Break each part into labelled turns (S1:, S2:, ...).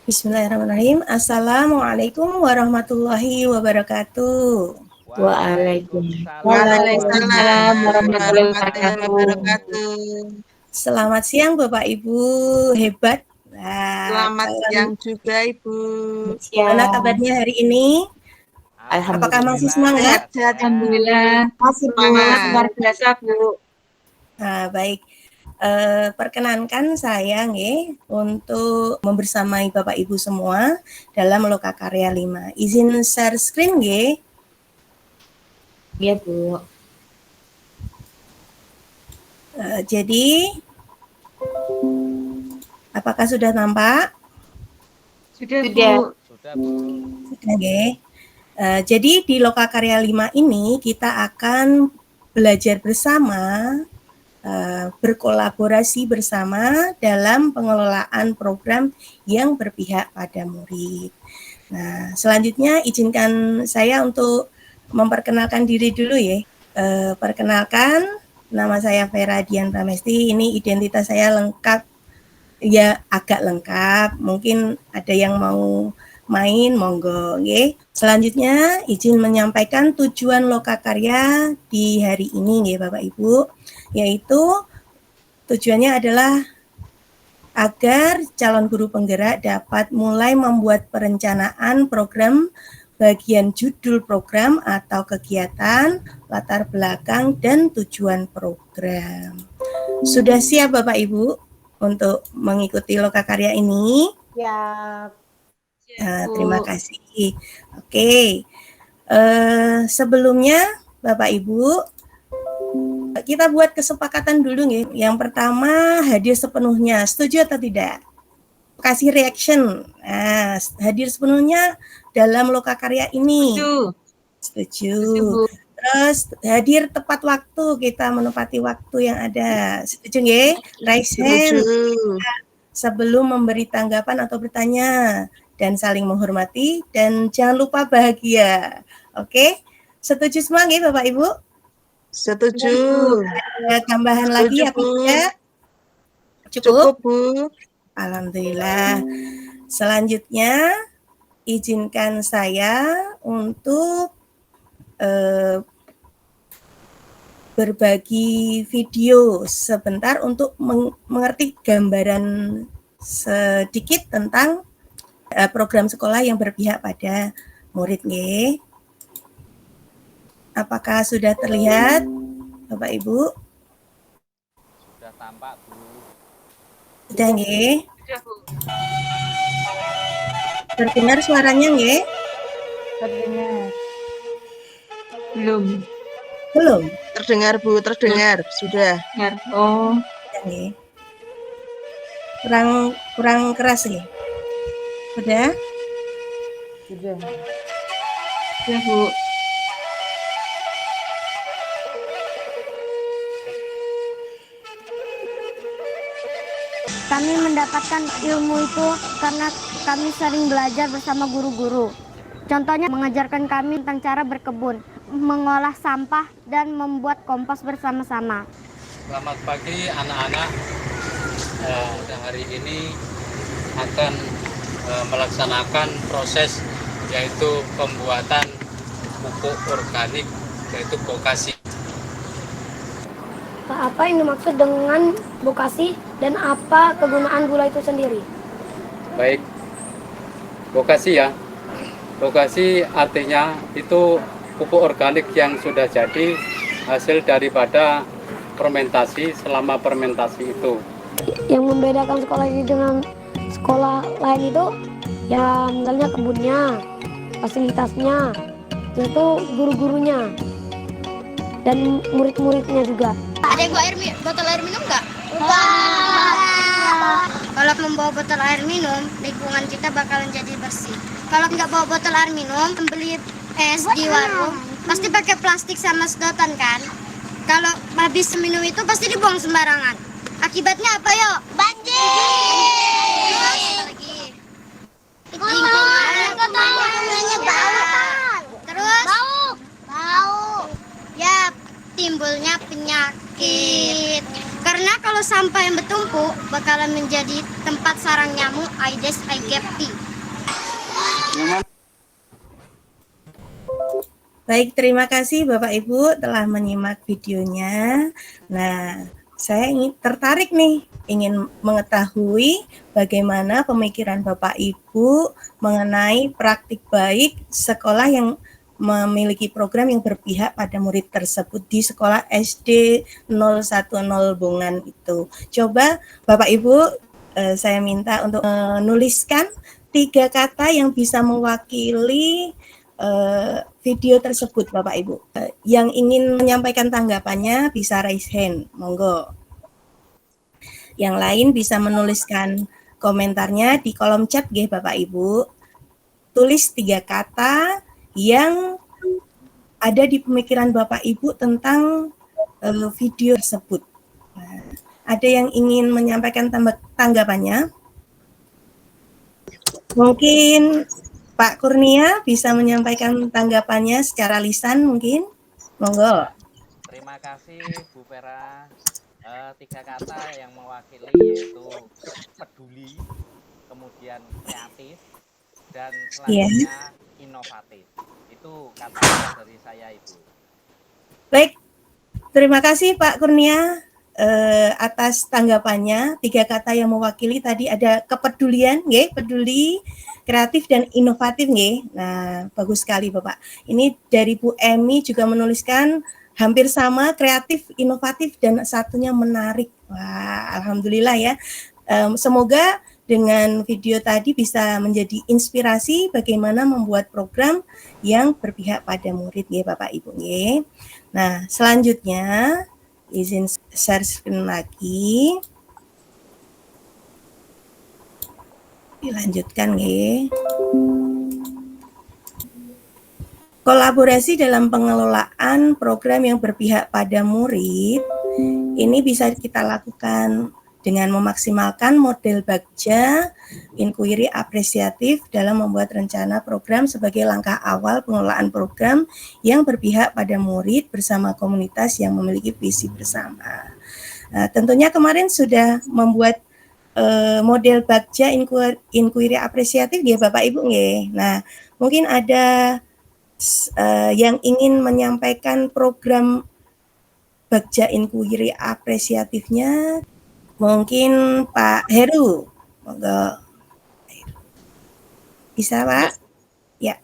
S1: Bismillahirrahmanirrahim. Assalamualaikum warahmatullahi wabarakatuh.
S2: Waalaikumsalam warahmatullahi
S3: warahmatullahi wabarakatuh.
S1: Selamat siang Bapak Ibu, hebat.
S3: Selamat siang juga Ibu.
S1: Gimana kabarnya hari ini? Apakah masih semangat?
S2: Alhamdulillah.
S1: Masih
S2: Semangat luar biasa, Bu.
S1: Nah, baik. Perkenankan saya untuk membersamai Bapak Ibu semua dalam Lokakarya 5. Izin share screen nggih?
S2: Iya, Bu.
S1: Jadi apakah sudah nampak?
S2: Sudah, Bu.
S3: Sudah, Bu.
S1: Sudah nggih. Jadi di Lokakarya 5 ini kita akan belajar bersama, berkolaborasi bersama dalam pengelolaan program yang berpihak pada murid. Nah, selanjutnya izinkan saya untuk memperkenalkan diri dulu ya. Perkenalkan, nama saya Vera Dian Pramesti. Ini identitas saya lengkap, ya agak lengkap. Mungkin ada yang mau main, monggo. Selanjutnya izin menyampaikan tujuan Lokakarya di hari ini Bapak Ibu, yaitu tujuannya adalah agar calon guru penggerak dapat mulai membuat perencanaan program, bagian judul program atau kegiatan, latar belakang, dan tujuan program. Sudah siap Bapak Ibu untuk mengikuti Lokakarya ini?
S2: Ya.
S1: Terima kasih. Oke. Sebelumnya Bapak Ibu, kita buat kesepakatan dulu nih. Yang pertama, hadir sepenuhnya. Setuju atau tidak? Kasih reaction. Nah, hadir sepenuhnya dalam Lokakarya ini. Setuju. Terus hadir tepat waktu, kita menepati waktu yang ada. Setuju nggih? Raise hand sebelum memberi tanggapan atau bertanya, dan saling menghormati, dan jangan lupa bahagia. Oke? Setuju semua nggih Bapak Ibu?
S3: Setuju.
S1: Ada tambahan lagi apa tidak?
S3: Cukup, Bu.
S1: Alhamdulillah. Selanjutnya, izinkan saya untuk berbagi video sebentar untuk mengerti gambaran sedikit tentang program sekolah yang berpihak pada murid nggih. Apakah sudah terlihat Bapak Ibu?
S3: Sudah tampak, Bu.
S1: Sudah nggih?
S2: Sudah, Bu.
S1: Terdengar suaranya nggih?
S2: Terdengar. Belum.
S1: Belum?
S3: Terdengar, Bu, terdengar. Sudah.
S2: Oh.
S1: Sudah nggih. Kurang keras nggih? Sudah?
S2: Sudah. Sudah, Bu.
S4: Kami mendapatkan ilmu itu karena kami sering belajar bersama guru-guru. Contohnya mengajarkan kami tentang cara berkebun, mengolah sampah, dan membuat kompos bersama-sama.
S5: Selamat pagi anak-anak. Hari ini akan melaksanakan proses yaitu pembuatan pupuk organik yaitu bokasi.
S4: Apa yang dimaksud dengan bokasi dan apa kegunaan gula itu sendiri?
S5: Baik, bokasi ya. Bokasi artinya itu pupuk organik yang sudah jadi hasil daripada fermentasi. Selama fermentasi itu
S4: Yang membedakan sekolah ini dengan sekolah lain itu ya misalnya kebunnya, fasilitasnya, itu guru-gurunya dan murid-muridnya juga.
S6: Ada yang bawa botol air minum nggak? Wah. Kalau membawa botol air minum, lingkungan kita bakalan jadi bersih. Kalau nggak bawa botol air minum, beli es di warung, pasti pakai plastik sama sedotan kan? Kalau habis minum itu pasti dibuang sembarangan. Akibatnya apa yo? Banjir. Terus? Bau. Ya, timbulnya penyakit. Karena kalau kalau sampah yang bertumpuk bakalan menjadi tempat sarang nyamuk Aedes aegypti.
S1: Baik, terima kasih Bapak Ibu telah menyimak videonya. Nah, saya tertarik nih, ingin mengetahui bagaimana pemikiran Bapak Ibu mengenai praktik baik sekolah yang memiliki program yang berpihak pada murid tersebut di sekolah SD 010 Bongan itu. Coba Bapak Ibu, saya minta untuk menuliskan 3 kata yang bisa mewakili video tersebut Bapak Ibu. Yang ingin menyampaikan tanggapannya bisa raise hand, monggo. Yang lain bisa menuliskan komentarnya di kolom chat nggih Bapak Ibu. Tulis 3 kata yang ada di pemikiran Bapak Ibu tentang video tersebut. Nah, ada yang ingin menyampaikan tanggapannya? Mungkin Pak Kurnia bisa menyampaikan tanggapannya secara lisan mungkin? Monggo.
S7: Terima kasih Bu Vera. 3 kata yang mewakili yaitu peduli, kemudian kreatif, dan selanjutnya inovatif. Itu kata dari saya Ibu.
S1: Baik, terima kasih Pak Kurnia atas tanggapannya. 3 kata yang mewakili tadi ada kepedulian, nggih, peduli, kreatif dan inovatif, nggih. Nah, bagus sekali Bapak. Ini dari Bu Emi juga menuliskan hampir sama, kreatif, inovatif dan satunya menarik. Wah, alhamdulillah ya. Semoga dengan video tadi bisa menjadi inspirasi bagaimana membuat program yang berpihak pada murid, nggih Bapak Ibu, nggih. Nah, selanjutnya izin share screen lagi. Dilanjutkan nggih. Kolaborasi dalam pengelolaan program yang berpihak pada murid ini bisa kita lakukan dengan memaksimalkan model bagja, inquiry apresiatif dalam membuat rencana program sebagai langkah awal pengelolaan program yang berpihak pada murid bersama komunitas yang memiliki visi bersama. Nah, tentunya kemarin sudah membuat model bagja inquiry apresiatif ya Bapak Ibu nggih. Nah, mungkin ada yang ingin menyampaikan program bagja inquiry apresiatifnya. Mungkin Pak Heru, monggo. Bisa Pak?
S8: Ya,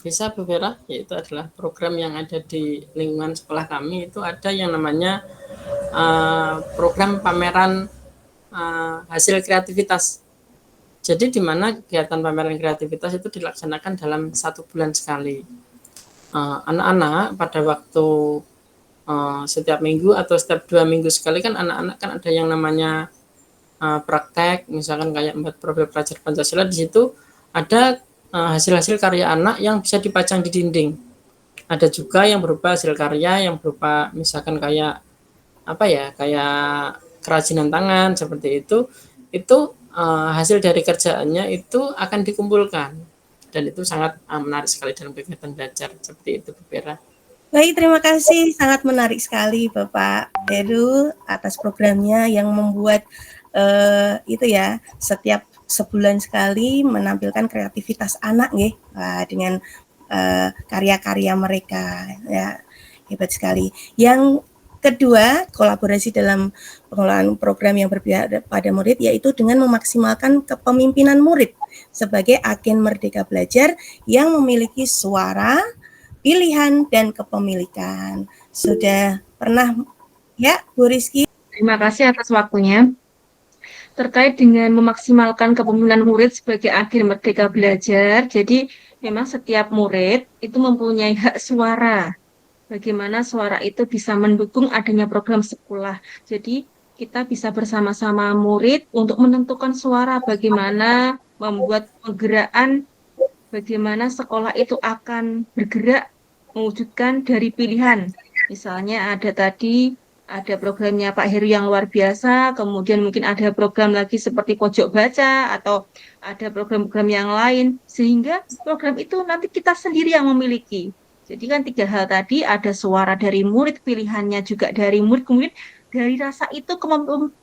S8: bisa Bu Vera. Yaitu adalah program yang ada di lingkungan sekolah kami. Itu ada yang namanya program pameran hasil kreativitas. Jadi di mana kegiatan pameran kreativitas itu dilaksanakan dalam 1 bulan sekali. Anak-anak pada waktu setiap minggu atau setiap 2 minggu sekali kan anak-anak kan ada yang namanya praktek, misalkan kayak membuat profil pelajar Pancasila. Di situ ada hasil-hasil karya anak yang bisa dipajang di dinding. Ada juga yang berupa hasil karya yang berupa misalkan kayak kayak kerajinan tangan seperti itu hasil dari kerjaannya itu akan dikumpulkan dan itu sangat menarik sekali dalam kegiatan belajar seperti itu Bu Vera.
S1: Baik, terima kasih. Sangat menarik sekali Bapak Heru atas programnya yang membuat setiap sebulan sekali menampilkan kreativitas anak nggih, dengan karya-karya mereka. Ya, hebat sekali. Yang kedua, kolaborasi dalam pengelolaan program yang berpihak pada murid yaitu dengan memaksimalkan kepemimpinan murid sebagai agen merdeka belajar yang memiliki suara, pilihan dan kepemilikan. Sudah pernah ya Bu Rizky?
S2: Terima kasih atas waktunya. Terkait dengan memaksimalkan kepemimpinan murid sebagai agen merdeka belajar, jadi memang setiap murid itu mempunyai hak suara. Bagaimana suara itu bisa mendukung adanya program sekolah. Jadi kita bisa bersama-sama murid untuk menentukan suara, bagaimana membuat penggerakkan, bagaimana sekolah itu akan bergerak mewujudkan dari pilihan. Misalnya ada programnya Pak Heru yang luar biasa, kemudian mungkin ada program lagi seperti pojok baca atau ada program-program yang lain, sehingga program itu nanti kita sendiri yang memiliki. Jadi kan 3 hal tadi, ada suara dari murid, pilihannya juga dari murid, kemudian dari rasa itu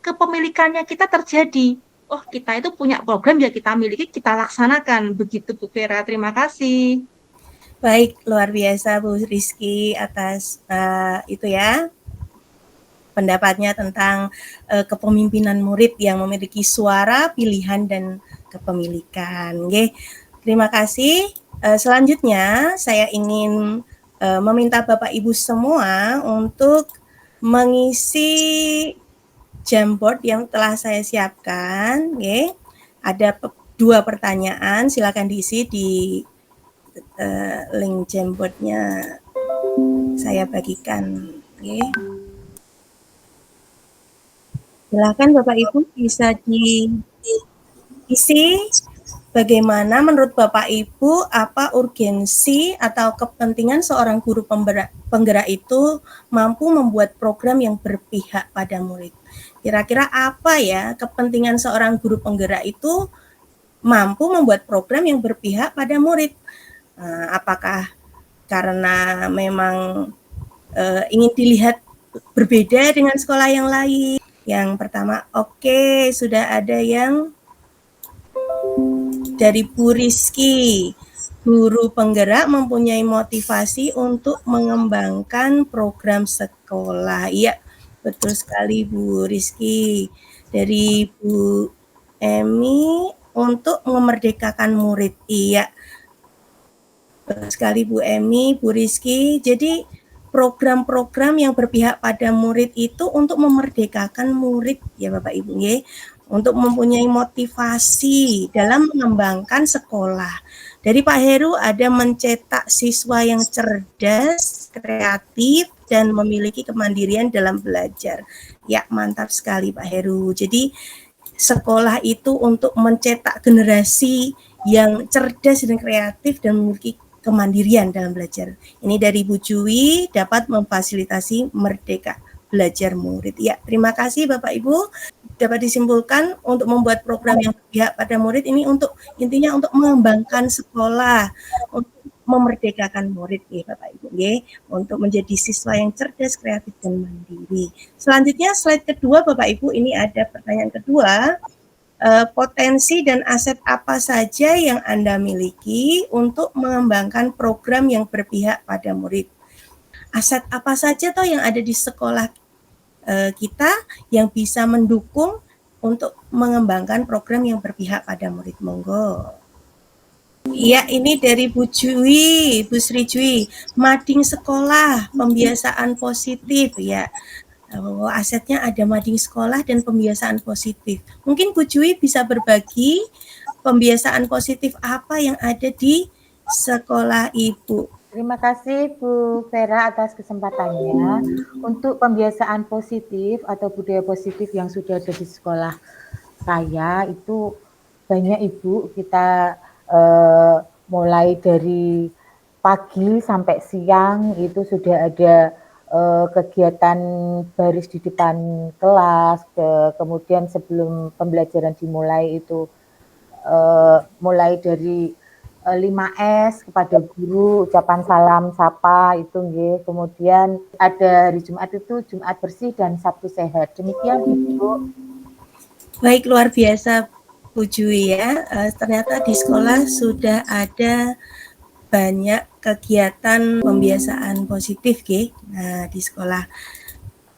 S2: kepemilikannya kita terjadi. Oh, kita itu punya program ya kita miliki, kita laksanakan. Begitu Bu Vera, terima kasih.
S1: Baik, luar biasa Bu Rizky atas itu ya pendapatnya tentang kepemimpinan murid yang memiliki suara, pilihan, dan kepemilikan. Oke, terima kasih. Selanjutnya saya ingin meminta Bapak Ibu semua untuk mengisi Jamboard yang telah saya siapkan. Oke, ada 2 pertanyaan, silakan diisi di link Jamboardnya saya bagikan. Oke. Silakan Bapak Ibu bisa diisi bagaimana menurut Bapak Ibu apa urgensi atau kepentingan seorang guru penggerak itu mampu membuat program yang berpihak pada murid. Kira-kira apa ya kepentingan seorang guru penggerak itu mampu membuat program yang berpihak pada murid? Apakah karena memang ingin dilihat berbeda dengan sekolah yang lain? Yang pertama, oke, sudah ada yang dari Bu Rizky. Guru penggerak mempunyai motivasi untuk mengembangkan program sekolah. Iya, betul sekali Bu Rizky. Dari Bu Emi, untuk memerdekakan murid. Iya, betul sekali Bu Emi, Bu Rizky. Jadi program-program yang berpihak pada murid itu untuk memerdekakan murid ya Bapak Ibu ya, untuk mempunyai motivasi dalam mengembangkan sekolah. Dari Pak Heru ada mencetak siswa yang cerdas, kreatif, dan memiliki kemandirian dalam belajar. Ya, mantap sekali Pak Heru. Jadi sekolah itu untuk mencetak generasi yang cerdas dan kreatif dan memiliki kemandirian dalam belajar. Ini dari Bu Jui, dapat memfasilitasi merdeka belajar murid. Ya, terima kasih Bapak Ibu. Dapat disimpulkan untuk membuat program yang berpihak pada murid ini untuk intinya untuk mengembangkan sekolah, untuk memerdekakan murid ya Bapak Ibu ya, untuk menjadi siswa yang cerdas, kreatif, dan mandiri. Selanjutnya slide kedua Bapak Ibu, ini ada pertanyaan kedua. Potensi dan aset apa saja yang Anda miliki untuk mengembangkan program yang berpihak pada murid? Aset apa saja toh yang ada di sekolah kita yang bisa mendukung untuk mengembangkan program yang berpihak pada murid? Monggo. Iya, ini dari Bu Jui, Bu Sri Jui. Mading sekolah, pembiasaan positif ya. Asetnya ada mading sekolah dan pembiasaan positif. Mungkin Bu Jui bisa berbagi pembiasaan positif apa yang ada di sekolah Ibu.
S9: Terima kasih Bu Vera atas kesempatannya. Untuk pembiasaan positif atau budaya positif yang sudah ada di sekolah saya itu banyak Ibu, kita mulai dari pagi sampai siang itu sudah ada kegiatan baris di depan kelas, kemudian sebelum pembelajaran dimulai itu mulai dari 5S kepada guru, ucapan salam, sapa itu nggih. Kemudian ada hari Jumat itu Jumat bersih dan Sabtu sehat. Demikian Ibu.
S1: Baik, luar biasa Bu Jui ya. Ternyata di sekolah sudah ada banyak kegiatan pembiasaan positif nah, di sekolah.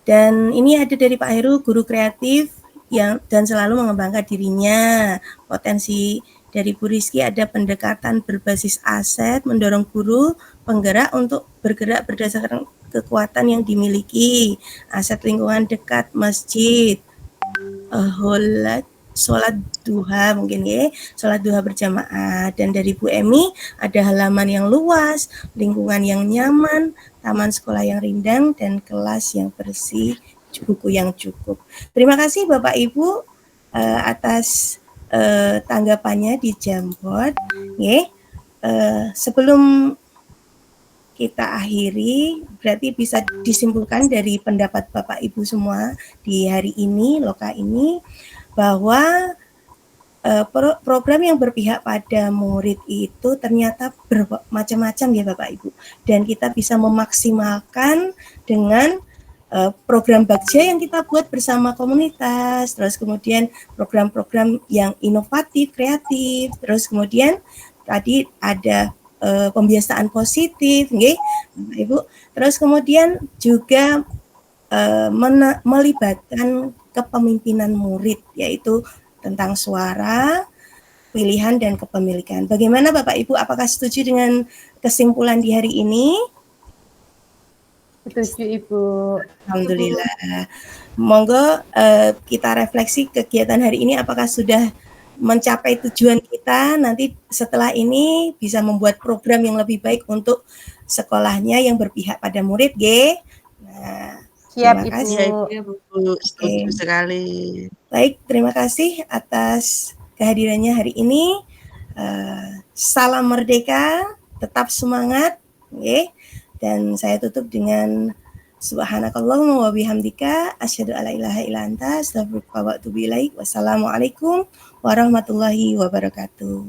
S1: Dan ini ada dari Pak Heru, guru kreatif yang dan selalu mengembangkan dirinya. Potensi dari Bu Rizky ada pendekatan berbasis aset, mendorong guru penggerak untuk bergerak berdasarkan kekuatan yang dimiliki. Aset lingkungan dekat masjid, sholat duha mungkin ya, sholat duha berjamaah. Dan dari Bu Emi ada halaman yang luas, lingkungan yang nyaman, taman sekolah yang rindang, dan kelas yang bersih, buku yang cukup. Terima kasih Bapak Ibu atas tanggapannya di Jamboard. Sebelum kita akhiri, berarti bisa disimpulkan dari pendapat Bapak Ibu semua di hari ini, loka ini, bahwa program yang berpihak pada murid itu ternyata bermacam-macam ya Bapak Ibu, dan kita bisa memaksimalkan dengan program bagja yang kita buat bersama komunitas, terus kemudian program-program yang inovatif, kreatif, terus kemudian tadi ada pembiasaan positif, nggih, Ibu. Terus kemudian juga melibatkan kepemimpinan murid, yaitu tentang suara, pilihan, dan kepemilikan. Bagaimana Bapak Ibu, apakah setuju dengan kesimpulan di hari ini?
S9: Setuju Ibu.
S1: Alhamdulillah. Monggo kita refleksi kegiatan hari ini, apakah sudah mencapai tujuan kita, nanti setelah ini bisa membuat program yang lebih baik untuk sekolahnya yang berpihak pada murid, G. Nah,
S9: Siap
S1: terima
S9: Ibu.
S1: kasih.
S3: Setuju sekali.
S1: Baik, terima kasih atas kehadirannya hari ini. Salam merdeka, tetap semangat, okay? Dan saya tutup dengan subhanakallahumma wa bihamdika asyhadu alla ilaha illa anta astaghfiruka wa atubu ilaik. Wassalamualaikum warahmatullahi wabarakatuh.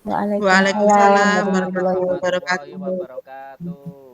S3: Waalaikumsalam warahmatullahi wabarakatuh.